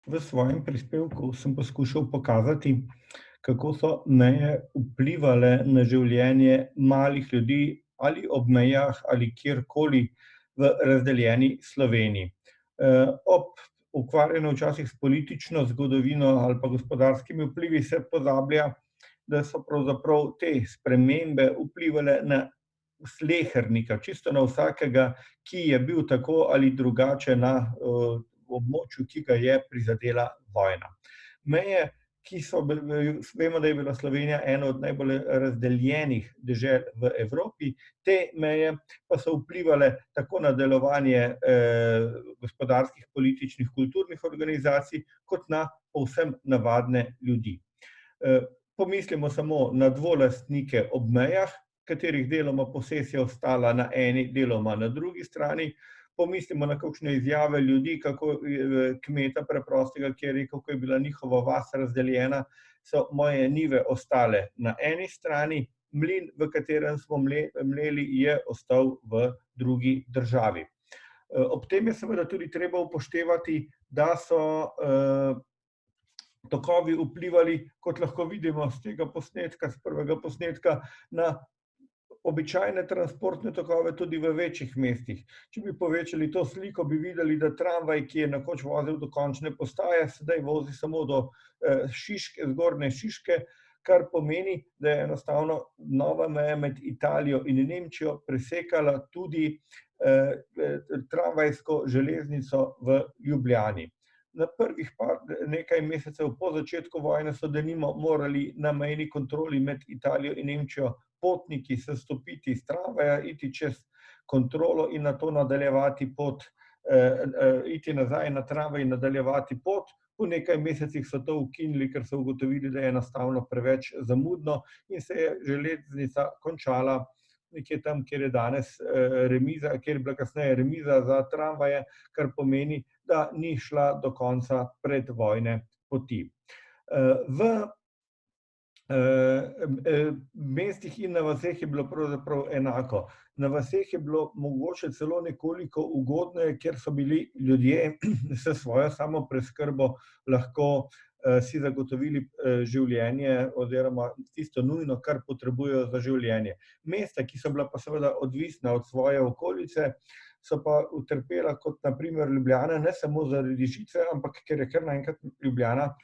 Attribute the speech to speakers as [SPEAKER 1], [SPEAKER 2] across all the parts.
[SPEAKER 1] V svojem prispevku sem poskušal pokazati, kako so meje vplivale na življenje malih ljudi ali ob mejah ali kjerkoli v razdeljeni Sloveniji. Ob ukvarjanju včasih s politično zgodovino ali pa gospodarskimi vplivi se pozablja, da so pravzaprav te spremembe vplivale na slehernika, čisto na vsakega, ki je bil tako ali drugače na območju, ki ga je prizadela vojna. Meje, ki so vemo, da je bila Slovenija ena od najbolj razdeljenih dežel v Evropi, te meje pa so vplivale tako na delovanje gospodarskih, političnih, kulturnih organizacij, kot na povsem navadne ljudi. Pomislimo samo na dvolastnike ob mejah, katerih deloma posesija ostala na eni, deloma na drugi strani. Pomislimo na kakšne izjave ljudi, kako kmeta preprostega, ki je rekel, ko je bila njihova vas razdeljena, so moje njive ostale na eni strani, mlin, v katerem smo mleli, je ostal v drugi državi. Ob tem je seveda tudi treba upoštevati, da so tokovi vplivali, kot lahko vidimo s tega posnetka, s prvega posnetka, na običajne transportne tokove tudi v večjih mestih. Če bi povečali to sliko, bi videli, da tramvaj, ki je nekoč vozil do končne postaje, sedaj vozi samo do Šiške, zgornje Šiške, kar pomeni, da je enostavno nova meja med Italijo in Nemčijo presekala tudi tramvajsko železnico v Ljubljani. Na prvih nekaj mesecev po začetku vojne so denimo morali na mejni kontroli med Italijo in Nemčijo potniki sestopiti iz tramvaja, iti čez kontrolo in nato nadaljevati pot, iti nazaj na tramvaj in nadaljevati pot. Po nekaj mesecih so to ukinili, ker so ugotovili, da je enostavno preveč zamudno in se je železnica končala nekje tam, kjer je danes remiza, kjer je bila kasneje remiza za tramvaje, kar pomeni, da ni šla do konca predvojne poti. V mestih in na vaseh je bilo pravzaprav enako. Na vaseh je bilo mogoče celo nekoliko ugodneje, ker so bili ljudje s svojo samopreskrbo lahko si zagotovili življenje oziroma tisto nujno, kar potrebujejo za življenje. Mesta, ki so bila pa seveda odvisna od svoje okolice, so pa utrpela, kot na primer Ljubljana, ne samo zaradi žice, ampak ker je kar naenkrat Ljubljana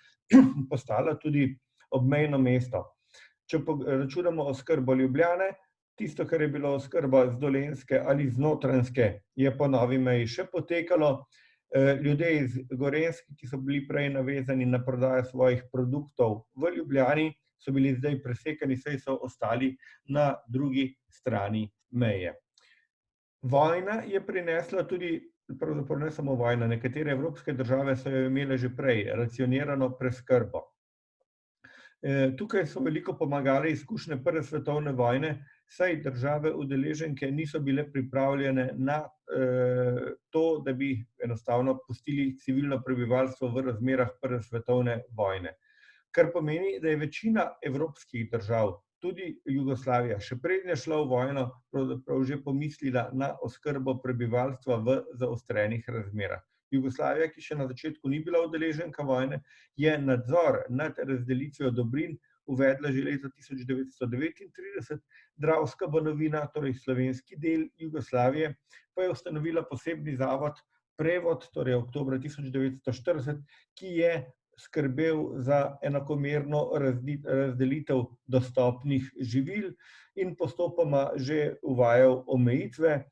[SPEAKER 1] postala tudi obmejno mesto. Če računamo oskrbo Ljubljane, tisto, kar je bilo oskrba z Dolenjske ali z Notranjske, je po novi meji še potekalo. Ljudje iz Gorenjske, ki so bili prej navezani na prodajo svojih produktov v Ljubljani, so bili zdaj presekani, saj so ostali na drugi strani meje. Vojna je prinesla tudi, pravzaprav ne samo vojna, nekatere evropske države so jo imele že prej, racionirano preskrbo. Tukaj so veliko pomagale izkušnje prve svetovne vojne, saj države udeleženke niso bile pripravljene na to, da bi enostavno pustili civilno prebivalstvo v razmerah prve svetovne vojne. Kar pomeni, da je večina evropskih držav, tudi Jugoslavija, še preden je šla v vojno, pravzaprav že pomislila na oskrbo prebivalstva v zaostrenih razmerah. Jugoslavija, ki še na začetku ni bila udeleženka vojne, je nadzor nad razdelitvijo dobrin uvedla že leta 1939, Dravska Banovina, torej slovenski del Jugoslavije, pa je ustanovila posebni zavod Prevod, torej oktobra 1940, ki je skrbel za enakomerno razdelitev dostopnih živil in postopoma že uvajal omejitve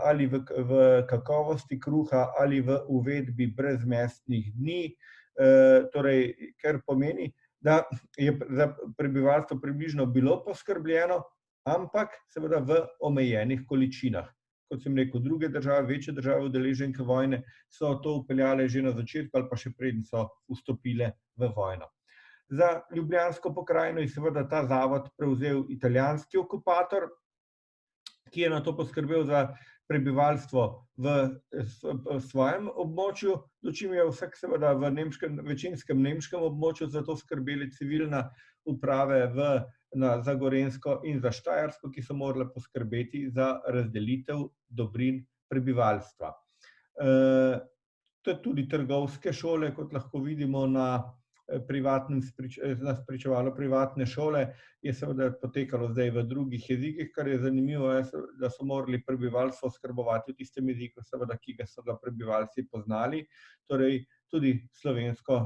[SPEAKER 1] ali v kakovosti kruha ali v uvedbi brezmesnih dni, torej, kar pomeni, da je za prebivalstvo približno bilo poskrbljeno, ampak seveda v omejenih količinah. Kot sem rekel, druge države, večje države udeleženke vojne so to vpeljale že na začetku ali pa še preden so vstopile v vojno. Za Ljubljansko pokrajino je seveda ta zavod prevzel italijanski okupator, ki je nato poskrbel za prebivalstvo v svojem območju, dočim je vsak seveda v večinskem nemškem območju za to skrbeli civilne uprave za Gorenjsko in za Štajersko, ki so morale poskrbeti za razdelitev dobrin prebivalstva. tudi trgovske šole, kot lahko vidimo na spričevalu privatne šole, je seveda potekalo zdaj v drugih jezikih, kar je zanimivo, da so morali prebivalstvo oskrbovati v tistem jeziku, seveda, ki so ga prebivalci poznali, torej tudi slovensko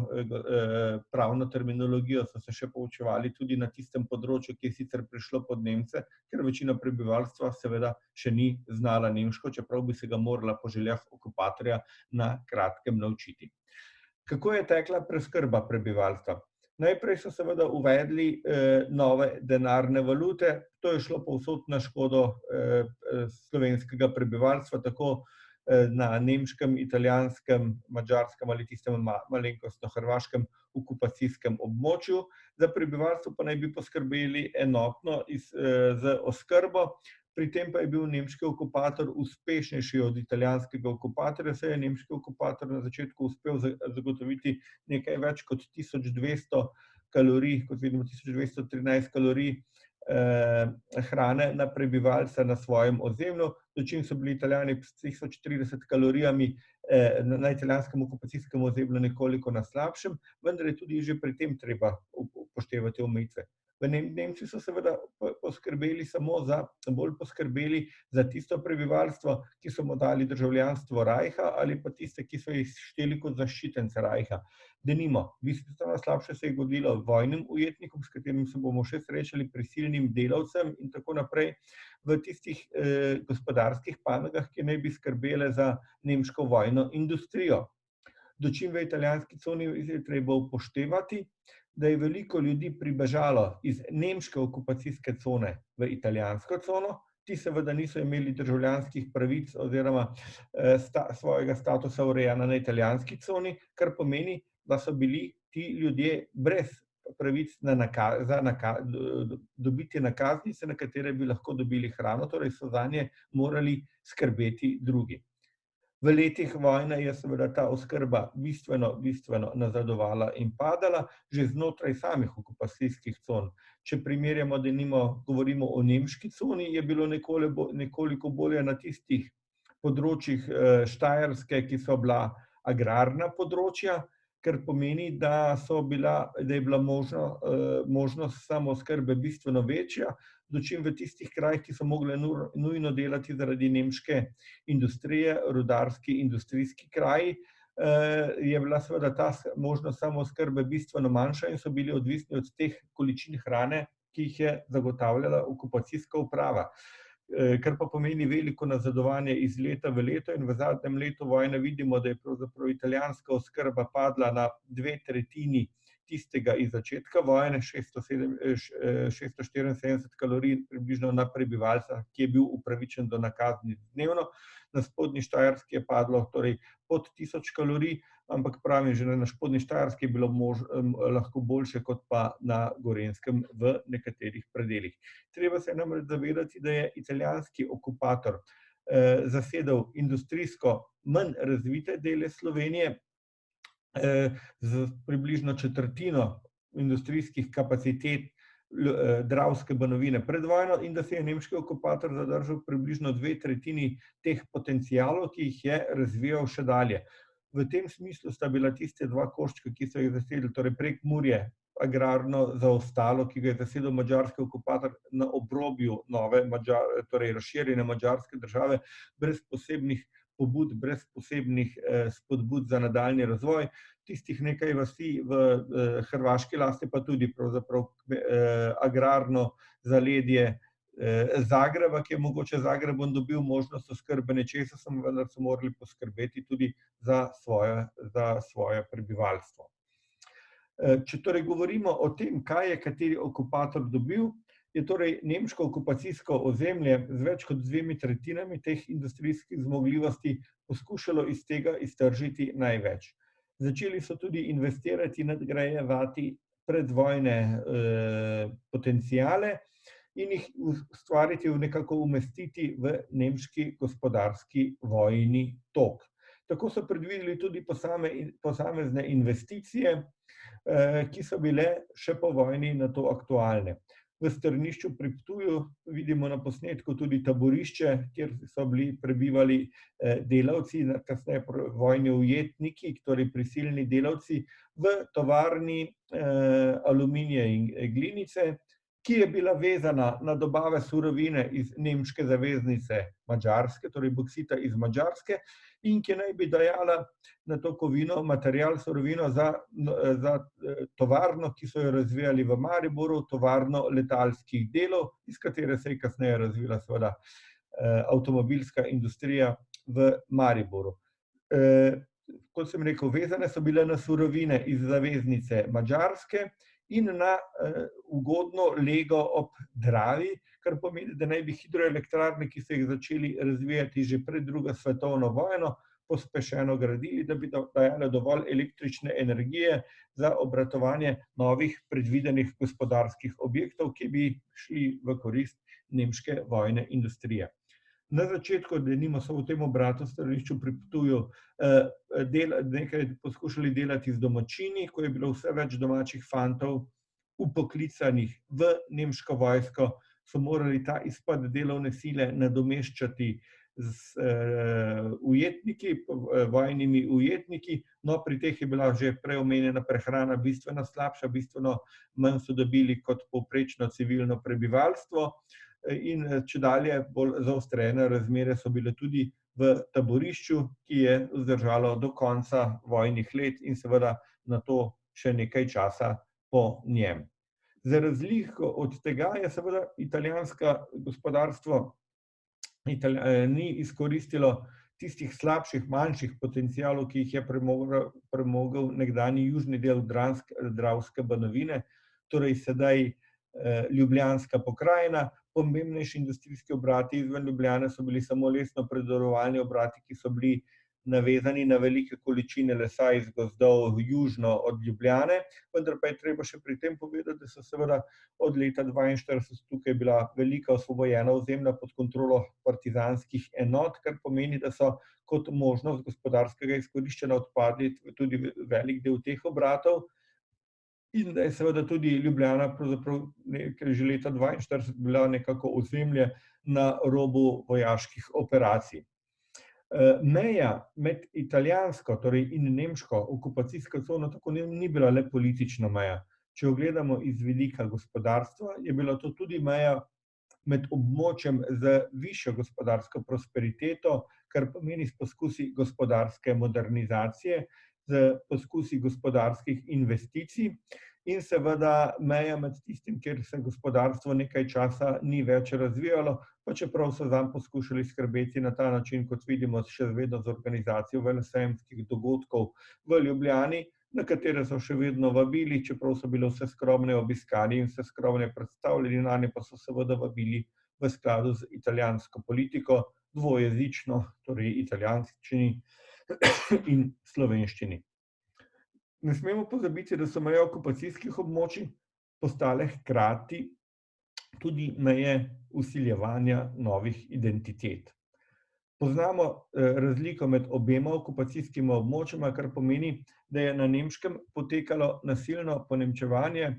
[SPEAKER 1] pravno terminologijo so se še poučevali tudi na tistem področju, ki je sicer prišlo pod Nemce, ker večina prebivalstva seveda še ni znala nemško, čeprav bi se ga morala po željah okupatorja na kratkem naučiti. Kako je tekla preskrba prebivalstva? Najprej so seveda uvedli nove denarne valute, to je šlo povsod na škodo slovenskega prebivalstva, tako na nemškem, italijanskem, madžarskem ali tistem malenkostno hrvaškem okupacijskem območju. Za prebivalstvo pa naj bi poskrbeli enotno z oskrbo, pri tem pa je bil nemški okupator uspešnejši od italijanskega okupatorja, saj je nemški okupator na začetku uspel zagotoviti nekaj več kot 1200 kalorij, kot vidimo 1213 kalorij hrane na prebivalca na svojem ozemlju, dočim so bili Italijani s 1040 kalorijami na italijanskem okupacijskem ozemlju nekoliko na slabšem, vendar je tudi že pri tem treba upoštevati omejitve. Nemci so seveda bolj poskrbeli za tisto prebivalstvo, ki so mu dali državljanstvo Rajha ali pa tiste, ki so jih šteli kot zaščitence Rajha. Denimo, bistveno slabše se je godilo vojnim ujetnikom, s katerim se bomo še srečali, prisilnim delavcem in tako naprej, v tistih gospodarskih panogah, ki naj bi skrbele za nemško vojno industrijo. Dočim v italijanski coni je treba upoštevati, da je veliko ljudi pribežalo iz nemške okupacijske cone v italijansko cono, ti seveda niso imeli državljanskih pravic oziroma svojega statusa urejena na italijanski coni, kar pomeni, da so bili ti ljudje brez pravic dobiti nakaznice, na katere bi lahko dobili hrano, torej so zanje morali skrbeti drugi. V letih vojne je seveda ta oskrba bistveno nazadovala in padala, že znotraj samih okupacijskih con. Če primerjamo, denimo, govorimo o nemški coni, je bilo nekoliko bolje na tistih področjih Štajerske, ki so bila agrarna področja, kar pomeni, da je bila možnost samooskrbe bistveno večja, dočim v tistih krajih, ki so mogli nujno delati zaradi nemške industrije, rudarski, industrijski kraji, je bila seveda ta možnost samooskrbe bistveno manjša in so bili odvisni od teh količin hrane, ki jih je zagotavljala okupacijska uprava. Kar pa pomeni veliko nazadovanje iz leta v leto in v zadnjem letu vojne vidimo, da je pravzaprav italijanska oskrba padla na 2/3 tistega iz začetka vojne, 674 kalorij približno na prebivalca, ki je bil upravičen do nakaznic dnevno. Na spodnji Štajerski je padlo torej pod 1000 kalorij, ampak pravim, že na spodnji Štajerski je bilo lahko boljše kot pa na Gorenjskem v nekaterih predelih. Treba se namreč zavedati, da je italijanski okupator zasedel industrijsko manj razvite dele Slovenije, z približno četrtino industrijskih kapacitet Dravske Banovine pred vojno in da se je nemški okupator zadržal približno 2/3 teh potencialov, ki jih je razvijal še dalje. V tem smislu sta bila tiste dva koščka, ki so jih zasedli, torej Prekmurje, agrarno zaostalo, ki ga je zasedel madžarski okupator na obrobju nove, torej razširjene madžarske države, brez posebnih pobud, brez posebnih spodbud za nadaljnji razvoj. Tistih nekaj vasi v hrvaški lasti pa tudi pravzaprav agrarno zaledje Zagreba, ki je mogoče Zagrebom dobil možnost oskrbe nečesa, vendar so morali poskrbeti tudi za svoje prebivalstvo. Če torej govorimo o tem, kaj je kateri okupator dobil, je torej nemško okupacijsko ozemlje z več kot 2/3 teh industrijskih zmogljivosti poskušalo iz tega iztržiti največ. Začeli so tudi investirati, nadgrajevati predvojne potenciale in jih ustvariti, nekako umestiti v nemški gospodarski vojni tok. Tako so predvideli tudi posamezne investicije, ki so bile še po vojni na to aktualne. V Strnišču pri Ptuju vidimo na posnetku tudi taborišče, kjer so prebivali delavci, kasneje vojni ujetniki, torej prisilni delavci, v tovarni aluminija in glinice, ki je bila vezana na dobave surovine iz nemške zaveznice Madžarske, torej boksita iz Madžarske, in ki naj bi dajala na to kovino material, surovino za tovarno, ki so jo razvijali v Mariboru, tovarno letalskih delov, iz katere se je kasneje razvila seveda avtomobilska industrija v Mariboru. Kot sem rekel, vezane so bile na surovine iz zaveznice Madžarske in na ugodno lego ob Dravi, kar pomeni, da naj bi hidroelektrarne, ki so jih začeli razvijati že pred drugo svetovno vojno, pospešeno gradili, da bi dajale dovolj električne energije za obratovanje novih predvidenih gospodarskih objektov, ki bi šli v korist nemške vojne industrije. Na začetku, denimo so v tem obratu v Strnišču pri Ptuju nekaj poskušali delati z domačini, ko je bilo vse več domačih fantov vpoklicanih v nemško vojsko, so morali ta izpad delovne sile nadomeščati z ujetniki, vojnimi ujetniki, no pri teh je bila že prej omenjena prehrana bistveno slabša, bistveno manj so dobili kot povprečno civilno prebivalstvo. In čedalje bolj zaostrene razmere so bile tudi v taborišču, ki je vzdržalo do konca vojnih let in seveda na to še nekaj časa po njem. Za razliko od tega je seveda italijansko gospodarstvo ni izkoristilo tistih slabših, manjših potencialov, ki jih je premogel nekdanji južni del Dravske banovine, torej sedaj Ljubljanska pokrajina. Pomembnejši industrijski obrati izven Ljubljane so bili samo lesno-predelovalni obrati, ki so bili navezani na velike količine lesa iz gozdov južno od Ljubljane, vendar pa je treba še pri tem povedati, da so seveda od leta 1942 tukaj bila velika osvobojena ozemlja pod kontrolo partizanskih enot, kar pomeni, da so kot možnost gospodarskega izkoriščanja odpadli tudi velik del teh obratov. In da je seveda tudi Ljubljana pravzaprav že leta 1942 bila nekako ozemlje na robu vojaških operacij. Meja med italijansko, torej in nemško okupacijsko cono tako ni bila le politična meja. Če jo gledamo iz vidika gospodarstva, je bila to tudi meja med območjem z višjo gospodarsko prosperiteto, kar pomeni s poskusi gospodarske modernizacije, z poskusi gospodarskih investicij in seveda meja med tistim, kjer se gospodarstvo nekaj časa ni več razvijalo, pa čeprav so zanj poskušali skrbeti na ta način, kot vidimo še vedno z organizacijo velesajemskih dogodkov v Ljubljani, na katere so še vedno vabili, čeprav so bile vse skromne obiskani in vse skromne predstavljeni, nanje pa so seveda vabili v skladu z italijansko politiko, dvojezično, torej italijanščini in slovenščini. Ne smemo pozabiti, da so meje okupacijskih območij postale hkrati tudi meje vsiljevanja novih identitet. Poznamo razliko med obema okupacijskima območjima, kar pomeni, da je na nemškem potekalo nasilno ponemčevanje,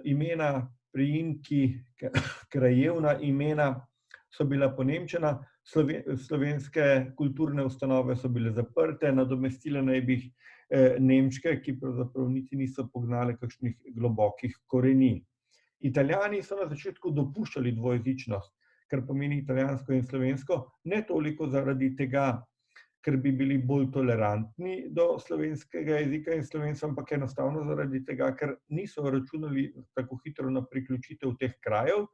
[SPEAKER 1] imena, priimki, krajevna imena so bila ponemčena, slovenske kulturne ustanove so bile zaprte, nadomestile naj bi jih nemške, ki pravzaprav niti niso pognale kakšnih globokih korenin. Italijani so na začetku dopuščali dvojezičnost, kar pomeni italijansko in slovensko, ne toliko zaradi tega, ker bi bili bolj tolerantni do slovenskega jezika in slovenstva, ampak enostavno zaradi tega, ker niso računali tako hitro na priključitev teh krajev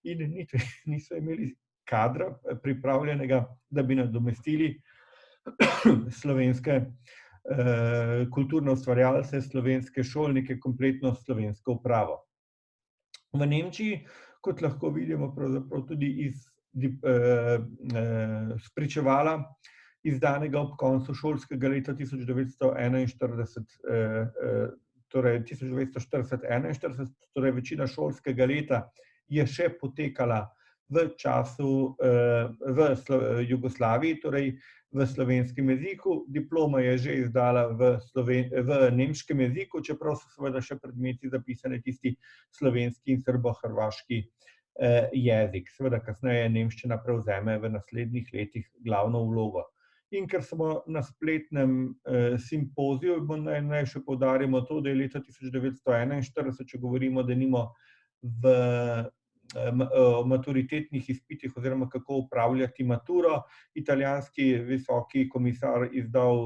[SPEAKER 1] in niso imeli kadra pripravljenega, da bi nadomestili slovenske kulturne ustvarjalce, slovenske šolnike, kompletno slovensko upravo. V Nemčiji, kot lahko vidimo pravzaprav tudi iz spričevala, izdanega ob koncu šolskega leta 1941, torej 1940-1941, torej večina šolskega leta je še potekala v času v Jugoslaviji, torej v slovenskem jeziku, diploma je že izdala v nemškem jeziku, čeprav so seveda še predmeti zapisani tisti slovenski in srbo-hrvaški jezik. Seveda kasneje nemščina prevzeme v naslednjih letih glavno vlogo. In ker smo na spletnem simpoziju, naj še poudarimo to, da je leta 1941, če govorimo denimo o maturitetnih izpitih oziroma kako upravljati maturo, italijanski visoki komisar izdal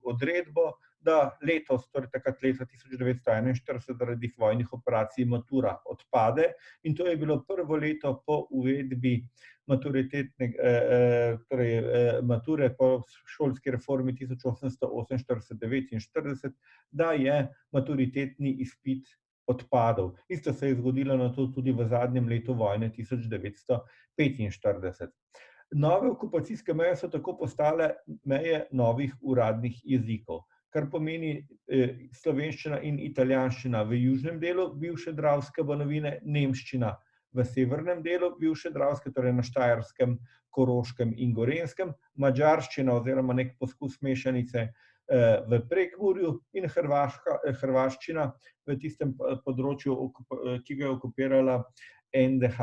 [SPEAKER 1] odredbo, da letos, torej takrat leta 1941, zaradi vojnih operacij matura odpade, in to je bilo prvo leto po uvedbi mature po šolski reformi 1848-49, da je maturitetni izpit odpadel. Isto se je zgodilo nato tudi v zadnjem letu vojne 1945. Nove okupacijske meje so tako postale meje novih uradnih jezikov, kar pomeni slovenščina in italijanščina v južnem delu bivše Dravske banovine, nemščina v severnem delu bivše Dravske, torej na Štajerskem, Koroškem in Gorenjskem, madžarščina oziroma nek poskus mešanice v Prekmurju in hrvaščina v tistem področju, ki ga je okupirala NDH.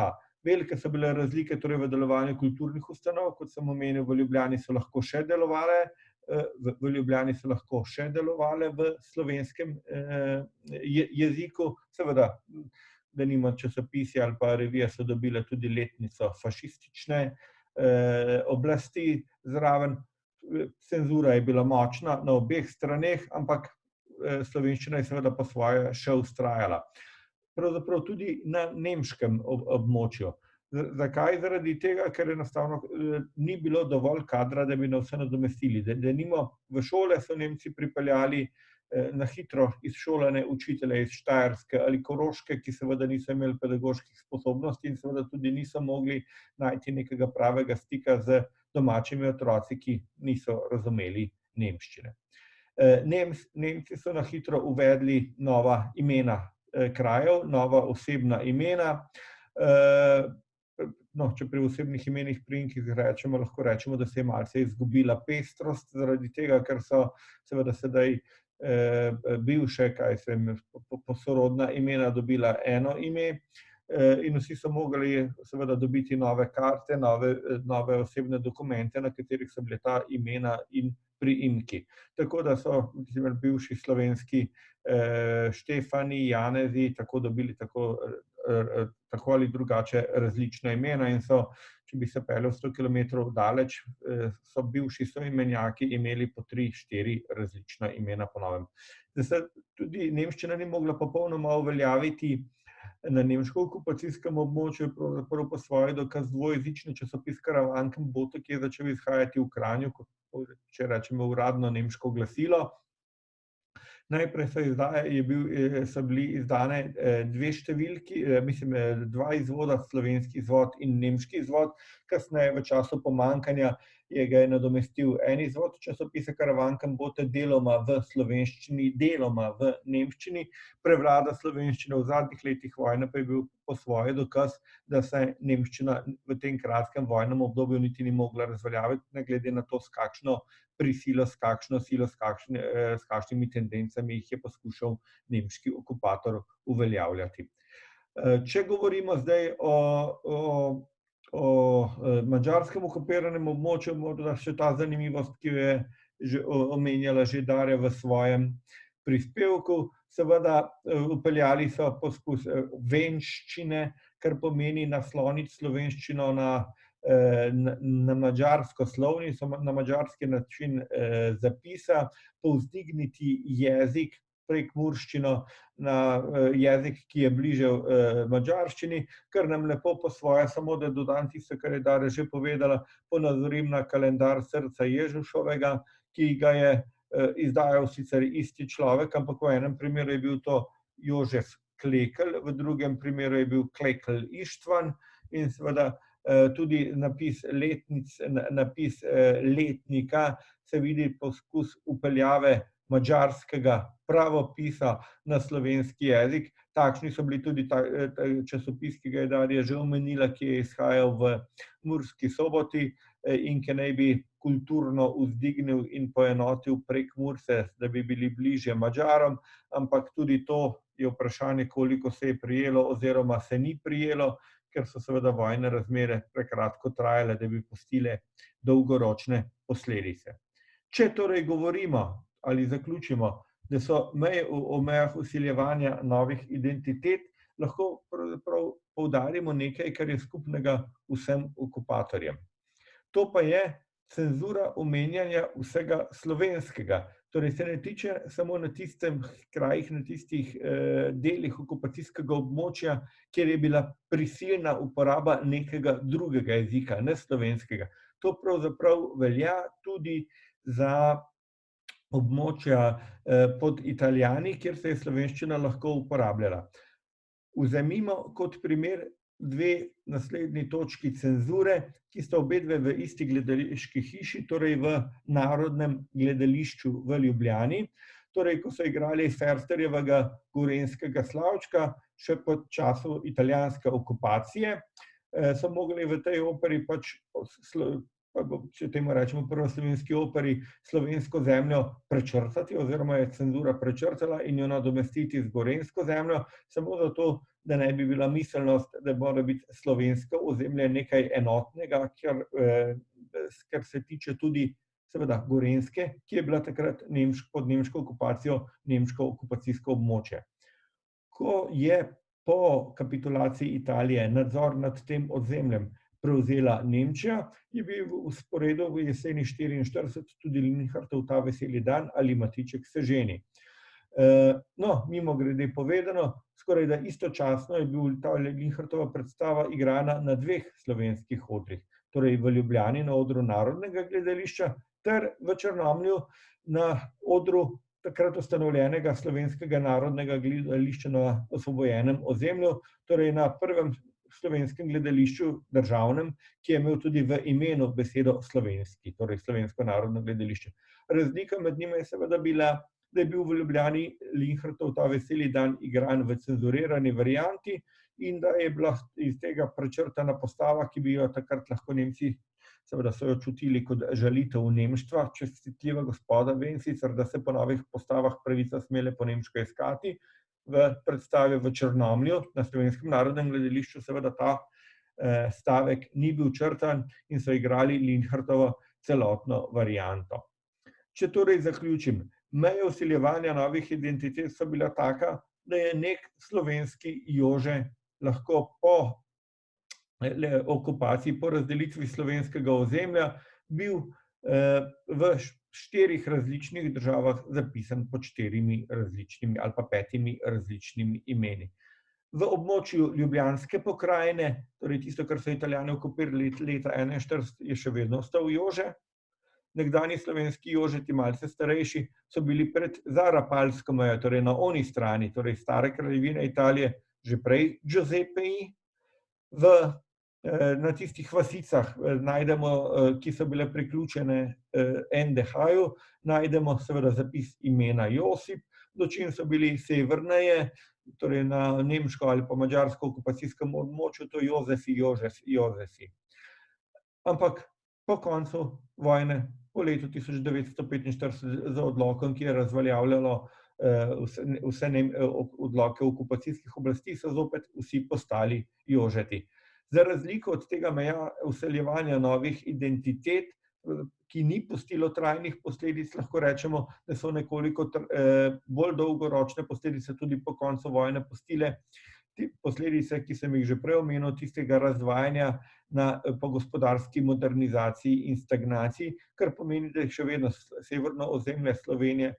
[SPEAKER 1] Velike so bile razlike torej v delovanju kulturnih ustanov, kot sem omenil, v Ljubljani so lahko še delovale v slovenskem jeziku, seveda denimo časopisi ali pa revije so dobile tudi letnico fašistične oblasti zraven. Cenzura je bila močna na obeh straneh, ampak slovenščina je seveda po svoje še vztrajala. Pravzaprav tudi na nemškem območju. Zakaj? Zaradi tega, ker enostavno ni bilo dovolj kadra, da bi na vse nadomestili. Denimo v šole so Nemci pripeljali na hitro izšolane učitelje iz Štajerske ali Koroške, ki seveda niso imeli pedagoških sposobnosti in seveda tudi niso mogli najti nekega pravega stika z domačimi otroci, ki niso razumeli nemščine. Nemci so na hitro uvedli nova imena krajev, nova osebna imena. Če pri osebnih imenih priimkih lahko rečemo, da se je malce izgubila pestrost, zaradi tega, ker so seveda sedaj bivše, posorodna imena dobila eno ime, in vsi so mogli seveda dobiti nove karte, nove osebne dokumente, na katerih so bile ta imena in priimki. Tako da so bivši slovenski Štefani, Janezi tako dobili tako ali drugače različna imena in so, če bi se peljal 100 kilometrov daleč, so bivši soimenjaki imeli po 3-4 različna imena po novem. Da se tudi nemščina ni mogla popolnoma uveljaviti na nemško okupacijskem območju, pravzaprav po svoje dokaz dvojezični časopis Karavanken-Bote, ki je začel izhajati v Kranju, če rečemo uradno nemško glasilo. Najprej so bili izdane dve številki, dva izvoda, slovenski izvod in nemški izvod, kasneje v času pomanjkanja ga je nadomestil en izvod časopisa Karavanken-Bote, deloma v slovenščini, deloma v nemščini. Prevlada slovenščine v zadnjih letih vojne pa je bil po svoje dokaz, da se nemščina v tem kratkem vojnem obdobju niti ni mogla razveljaviti, ne glede na to, s kakšno prisilo, s kakšno silo, s kakšnimi tendencami jih je poskušal nemški okupator uveljavljati. Če govorimo zdaj o madžarskem okupiranem območju, morda še ta zanimivost, ki jo je omenjala že Darja v svojem prispevku. Seveda vpeljali so poskus venščine, kar pomeni nasloniti slovenščino na madžarsko slovnico, na madžarski način zapisa, povzdigniti jezik, prekmurščino, na jezik, ki je bliže madžarščini, kar nam lepo po svoje, samo da dodam tisto, kar je Darja že povedala, ponazorim na kalendar Srca Ježušovega, ki ga je izdajal sicer isti človek, ampak v enem primeru je bil to Jožef Klekl, v drugem primeru je bil Klekl Ištvan in seveda tudi napis letnika se vidi poskus vpeljave madžarskega pravopisa na slovenski jezik. Takšni so bili tudi časopis, ki ga je Darja že omenila, ki je izhajal v Murski Soboti, in ki naj bi kulturno vzdignil in poenotil Prekmurce, da bi bili bližje Madžarom, ampak tudi to je vprašanje, koliko se je prijelo oziroma se ni prijelo, ker so seveda vojne razmere prekratko trajale, da bi pustile dolgoročne posledice. Če torej govorimo ali zaključimo, da so meje o mejah vsiljevanja novih identitet, lahko pravzaprav poudarimo nekaj, kar je skupnega vsem okupatorjem. To pa je cenzura omenjanja vsega slovenskega. Torej se ne tiče samo na tistih krajih, na tistih delih okupacijskega območja, kjer je bila prisilna uporaba nekega drugega jezika, ne slovenskega. To pravzaprav velja tudi za območja pod Italijani, kjer se je slovenščina lahko uporabljala. Vzemimo kot primer dve naslednji točki cenzure, ki sta obedve v isti gledališki hiši, torej v Narodnem gledališču v Ljubljani. Torej, ko so igrali Fersterjevega Gorenjskega Slavčka, še pod času italijanske okupacije, so mogli v tej operi pač, če temu rečemo prvoslovenski operi, slovensko zemljo prečrtati oziroma je cenzura prečrtala in jo nadomestiti z gorenjsko zemljo, samo zato, da ne bi bila miselnost, da mora biti slovensko ozemlje nekaj enotnega, ker se tiče tudi seveda Gorenjske, ki je bila takrat pod nemško okupacijo nemško okupacijsko območje. Ko je po kapitulaciji Italije nadzor nad tem ozemljem prevzela Nemčija, je bil v vzporedu v jeseni 1944 tudi Linhartov Ta veseli dan ali Matiček se ženi. No, mimogrede povedano, skoraj da istočasno je bil ta Linhartova predstava igrana na dveh slovenskih odrih, torej v Ljubljani na odru Narodnega gledališča ter v Črnomlju na odru takrat ustanovljenega Slovenskega narodnega gledališča na osvobojenem ozemlju, torej na prvem slovenskem gledališču državnem, ki je imel tudi v imenu besedo slovenski, torej Slovensko narodno gledališče. Razlika med njima je seveda bila, da je bil v Ljubljani Linhartov Ta veseli dan igran v cenzurirani varianti in da je bila iz tega prečrtana postava, ki bi jo takrat lahko Nemci, seveda so jo čutili kot žalitev nemštva, čestitljiva gospoda, vem sicer, da se po novih postavah pravica smele po nemško iskati, v predstavi v Črnomlju na Slovenskem narodnem gledališču seveda ta stavek ni bil črtan in so igrali Linhartovo celotno varianto. Če torej zaključim, meje vsiljevanja novih identitet so bila taka, da je nek slovenski Jože lahko po okupaciji, po razdelitvi slovenskega ozemlja bil v 4 različnih državah zapisan pod 4 različnimi ali pa 5 različnimi imeni. V območju Ljubljanske pokrajine, torej tisto, kar so Italijani okupirali leta 1941, je še vedno ostal Jože. Nekdanji slovenski Jožeti, malce starejši, so bili za Rapalsko mejo, torej na oni strani, torej stare kraljevine Italije, že prej Giuseppei. Na tistih vasicah najdemo, ki so bile priključene NDH-ju, najdemo seveda zapis imena Josip, dočim so bili severneje, torej na nemško ali pa madžarsko okupacijskem območju, to Jozefi, Jozefi. Ampak po koncu vojne, po letu 1945, z odlokom, ki je razveljavljalo vse odloke okupacijskih oblasti, so zopet vsi postali Jožeti. Za razliko od tega meja vseljevanja novih identitet, ki ni pustilo trajnih posledic, lahko rečemo, da so nekoliko bolj dolgoročne posledice tudi po koncu vojne pustile posledice, ki sem jih že prej omenil, tistega razdvajanja po gospodarski modernizaciji in stagnaciji, kar pomeni, da je še vedno severno ozemlje Slovenije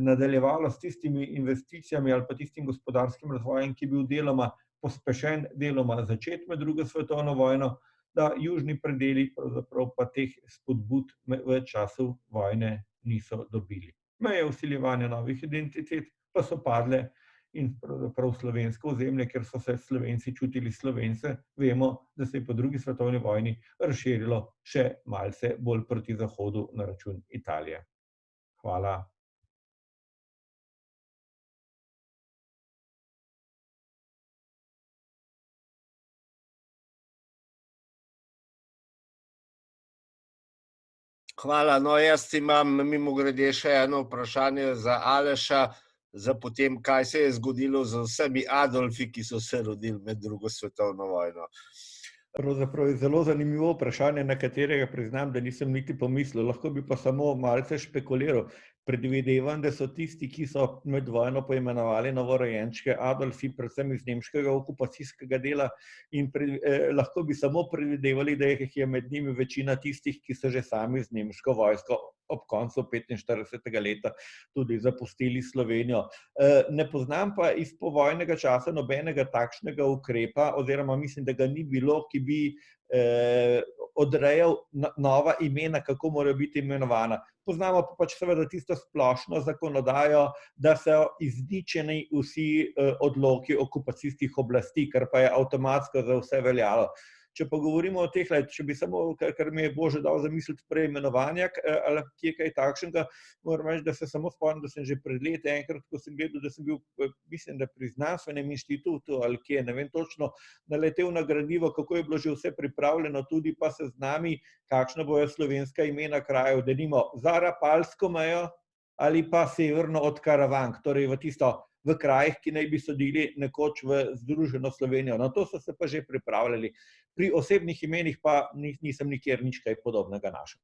[SPEAKER 1] nadaljevalo s tistimi investicijami ali pa tistim gospodarskim razvojem, ki je bil deloma pospešen, deloma začet med drugo svetovno vojno, da južni predeli pravzaprav pa teh spodbud v času vojne niso dobili. Meje vsiljevanja novih identitet pa so padle in pravzaprav slovensko ozemlje, ker so se Slovenci čutili Slovence, vemo, da se je po drugi svetovni vojni razširilo še malce bolj proti zahodu na račun Italije. Hvala.
[SPEAKER 2] Hvala. No, jaz imam mimogrede še eno vprašanje za Aleša, za potem, kaj se je zgodilo z vsemi Adolfi, ki so se rodili med drugo svetovno vojno.
[SPEAKER 1] Pravzaprav je zelo zanimivo vprašanje, na katerega priznam, da nisem niti pomislil. Lahko bi pa samo malce špekuliral. Predvidevam, da so tisti, ki so med vojno poimenovali novorojenčke Adolfi, predvsem iz nemškega okupacijskega dela, in lahko bi samo predvidevali, da jih je med njimi večina tistih, ki so že sami z nemško vojsko ob koncu 45. leta tudi zapustili Slovenijo. Ne poznam pa iz povojnega časa nobenega takšnega ukrepa, oziroma mislim, da ga ni bilo, ki bi odrejal nova imena, kako morajo biti imenovana. Poznamo pa pač seveda tisto splošno zakonodajo, da so izničeni vsi odloki okupacijskih oblasti, kar pa je avtomatsko za vse veljalo. Če pa govorimo o teh, če bi samo, kar mi je Bože dal zamisliti, preimenovanja ali kje kaj takšnega, moram reči, da se samo spomnim, da sem že pred leti enkrat, ko sem gledal, da sem bil, mislim, da pri znanstvenem inštitutu ali kje, ne vem točno, naletel na gradivo, kako je bilo že vse pripravljeno, tudi pa se z nami, kakšna bojo slovenska imena krajev, denimo za Rapalsko mejo ali pa severno od Karavank, torej v krajih, ki naj bi sodili nekoč v Združeno Slovenijo. Na to so se pa že pripravljali. Pri osebnih imenih pa nisem nikjer nič kaj podobnega našel.